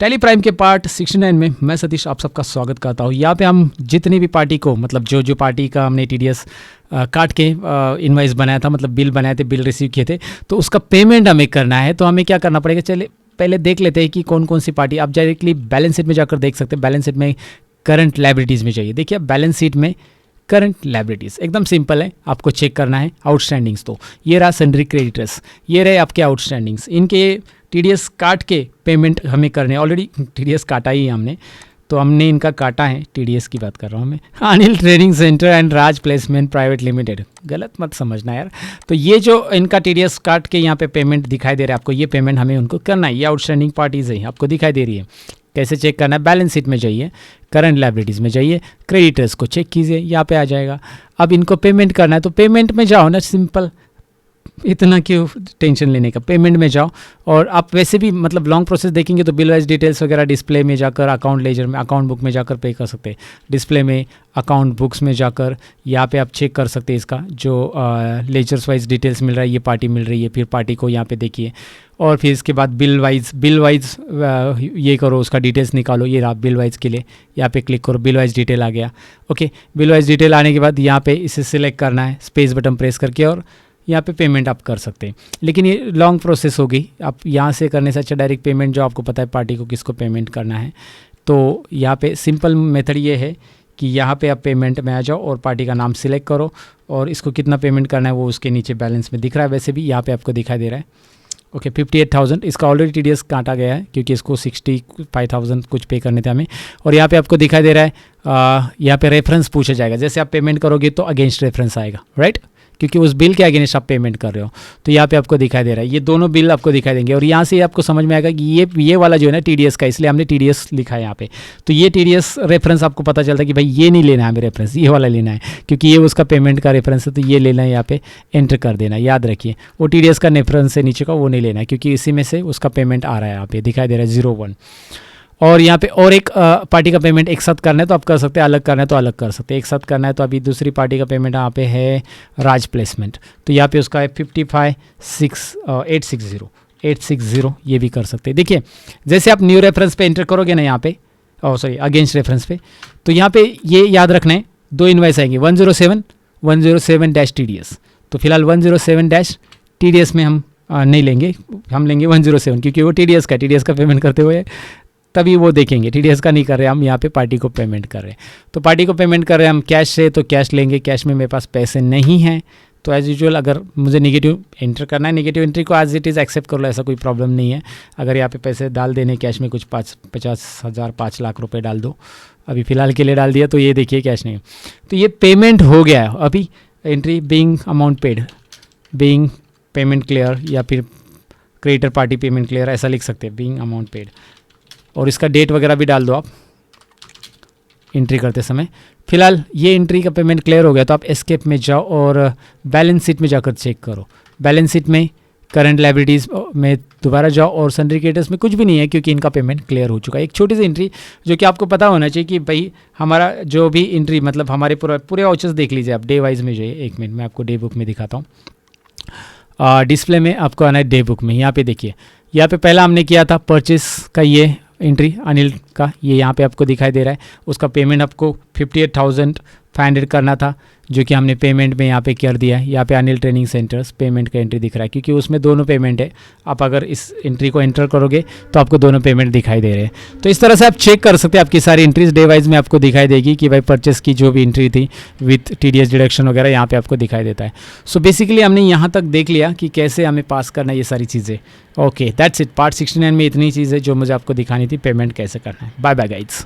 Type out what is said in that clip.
Tally prime के part 69 में मैं सतीश आप सबका स्वागत करता हूँ। यहाँ पे हम जितनी भी पार्टी को मतलब जो पार्टी का हमने टीडीएस काट के इनवाइस बनाया था, मतलब बिल बनाए थे, बिल रिसीव किए थे, तो उसका पेमेंट हमें करना है। तो हमें क्या करना पड़ेगा, चलिए पहले देख लेते हैं कि कौन कौन सी पार्टी। आप डायरेक्टली बैलेंस शीट में जाकर देख सकते हैं। बैलेंस शीट में करंट लायबिलिटीज़ में चाहिए। देखिए बैलेंस शीट में करंट लायबिलिटीज़ एकदम सिंपल है, आपको चेक करना है आउटस्टैंडिंग्स। तो ये रहा सन्ड्री क्रेडिटर्स, ये रहे आपके आउटस्टैंडिंग्स। इनके टीडीएस काट के पेमेंट हमें करने, ऑलरेडी टीडीएस काटा ही है हमने, तो हमने इनका काटा है। टीडीएस की बात कर रहा हूँ मैं, Anil training centre and Raj placement private limited, गलत मत समझना यार। तो ये जो इनका टीडीएस काट के यहाँ पे पेमेंट दिखाई दे रहा है आपको, ये पेमेंट हमें उनको करना है। ये आउटस्टैंडिंग पार्टीज है, आपको दिखाई दे रही है। कैसे चेक करना है, बैलेंस शीट में जाइए, करंट लायबिलिटीज़ में जाइए, क्रेडिटर्स को चेक कीजिए, यहाँ पे आ जाएगा। अब इनको पेमेंट करना है तो पेमेंट में जाओ ना, सिंपल, इतना क्यों टेंशन लेने का। पेमेंट में जाओ और आप वैसे भी मतलब लॉन्ग प्रोसेस देखेंगे तो बिल वाइज डिटेल्स वगैरह डिस्प्ले में जाकर, अकाउंट लेजर में, अकाउंट बुक में जाकर पे कर सकते हैं। डिस्प्ले में, अकाउंट बुक्स में जाकर यहाँ पे आप चेक कर सकते हैं इसका जो लेजर्स वाइज डिटेल्स मिल रहा है, ये पार्टी मिल रही है, फिर पार्टी को यहाँ पे देखिए। और फिर इसके बाद बिल वाइज ये करो, उसका डिटेल्स निकालो। ये आप बिल वाइज के लिए यहाँ पे क्लिक करो, बिल वाइज डिटेल आ गया। ओके, बिल वाइज डिटेल आने के बाद यहाँ पे इसे सिलेक्ट करना है, स्पेस बटन प्रेस करके, और यहाँ पे पेमेंट आप कर सकते हैं। लेकिन ये लॉन्ग प्रोसेस होगी, आप यहाँ से करने से अच्छा डायरेक्ट पेमेंट, जो आपको पता है पार्टी को किसको पेमेंट करना है। तो यहाँ पे सिंपल मेथड ये है कि यहाँ पे आप पेमेंट में आ जाओ और पार्टी का नाम सिलेक्ट करो, और इसको कितना पेमेंट करना है वो उसके नीचे बैलेंस में दिख रहा है। वैसे भी यहाँ पे आपको दिखाई दे रहा है। ओके, 58,000 इसका ऑलरेडी टीडीएस काटा गया है, क्योंकि इसको 65,000 कुछ पे करने थे हमें। और यहाँ पे आपको दिखाई दे रहा है, यहाँ पे रेफरेंस पूछा जाएगा। जैसे आप पेमेंट करोगे तो अगेंस्ट रेफरेंस आएगा, राइट, क्योंकि उस बिल के अगेंस्ट आप पेमेंट कर रहे हो। तो यहाँ पे आपको दिखाई दे रहा है, ये दोनों बिल आपको दिखाई देंगे। और यहाँ से आपको समझ में आएगा कि ये वाला जो है ना टीडीएस का, इसलिए हमने टीडीएस लिखा है यहाँ पे। तो ये टीडीएस रेफरेंस आपको पता चलता है कि भाई ये नहीं लेना है हमें रेफरेंस, ये वाला लेना है, क्योंकि ये उसका पेमेंट का रेफरेंस है। तो ये लेना है, यहाँ पे एंटर कर देना है। याद रखिए, वो टीडीएस का रेफरेंस है नीचे का, वो नहीं लेना है, क्योंकि इसी में से उसका पेमेंट आ रहा है। यहाँ पे दिखाई दे रहा है 01। और यहाँ पे और एक पार्टी का पेमेंट एक साथ करना है तो आप कर सकते हैं, अलग करना है तो अलग कर सकते हैं। एक साथ करना है तो अभी दूसरी पार्टी का पेमेंट यहाँ पे है राज प्लेसमेंट, तो यहाँ पे उसका है 55,860, ये भी कर सकते हैं। देखिए जैसे आप न्यू रेफरेंस पे एंटर करोगे ना, यहाँ पे अगेंस्ट रेफरेंस पे, तो यहाँ पे ये याद रखना है, दो इनवाइस आएंगे, 107-TDS। तो फिलहाल 107-TDS में हम नहीं लेंगे, हम लेंगे 107, क्योंकि वो टीडीएस का पेमेंट करते हुए तभी वो देखेंगे। टीडीएस का नहीं कर रहे हम, यहाँ पे पार्टी को पेमेंट कर रहे हैं। तो पार्टी को पेमेंट कर रहे हैं हम कैश से, तो कैश लेंगे। कैश में मेरे पास पैसे नहीं हैं, तो एज़ यूजुअल अगर मुझे नेगेटिव एंटर करना है, नेगेटिव एंट्री को एज इट इज़ एक्सेप्ट कर लो, ऐसा कोई प्रॉब्लम नहीं है। अगर यहाँ पे पैसे डाल देने कैश में, कुछ 50,000 5 लाख रुपए डाल दो, अभी फ़िलहाल के लिए डाल दिया, तो ये देखिए कैश नहीं। तो ये पेमेंट हो गया है अभी। Entry being amount paid, being payment clear, या फिर क्रेडिटर पार्टी पेमेंट क्लियर, ऐसा लिख सकते हैं, बीइंग अमाउंट पेड। और इसका डेट वगैरह भी डाल दो आप एंट्री करते समय। फिलहाल ये एंट्री का पेमेंट क्लियर हो गया, तो आप एस्केप में जाओ और बैलेंस शीट में जाकर चेक करो। बैलेंस शीट में करंट लायबिलिटीज़ में दोबारा जाओ, और सन्ड्री क्रेडिटर्स में कुछ भी नहीं है, क्योंकि इनका पेमेंट क्लियर हो चुका है। एक छोटी सी एंट्री जो कि आपको पता होना चाहिए कि भाई हमारा जो भी एंट्री, मतलब हमारे पूरे वाउचर्स देख लीजिए आप, डे वाइज में जाइए। एक मिनट मैं आपको डे बुक में दिखाता हूँ। डिस्प्ले में आपको आना है डे बुक में। यहाँ पे देखिए, यहाँ पे पहला हमने किया था परचेस का, ये एंट्री अनिल का, ये यहाँ पे आपको दिखाई दे रहा है। उसका पेमेंट आपको 58,500 करना था, जो कि हमने पेमेंट में यहाँ पे कर दिया है। यहाँ पे अनिल ट्रेनिंग सेंटर्स पेमेंट का एंट्री दिख रहा है, क्योंकि उसमें दोनों पेमेंट है। आप अगर इस एंट्री को एंटर करोगे तो आपको दोनों पेमेंट दिखाई दे रहे हैं। तो इस तरह से आप चेक कर सकते हैं, आपकी सारी एंट्रीज डे वाइज में आपको दिखाई देगी कि भाई परचेस की जो भी एंट्री थी विथ टीडीएस डिडक्शन वगैरह यहाँ पे आपको दिखाई देता है। सो बेसिकली हमने यहाँ तक देख लिया कि कैसे हमें पास करना है ये सारी चीज़ें। Okay, that's it. पार्ट 69 में इतनी चीज़ें जो मुझे आपको दिखानी थी, पेमेंट कैसे करना है। Bye bye guides.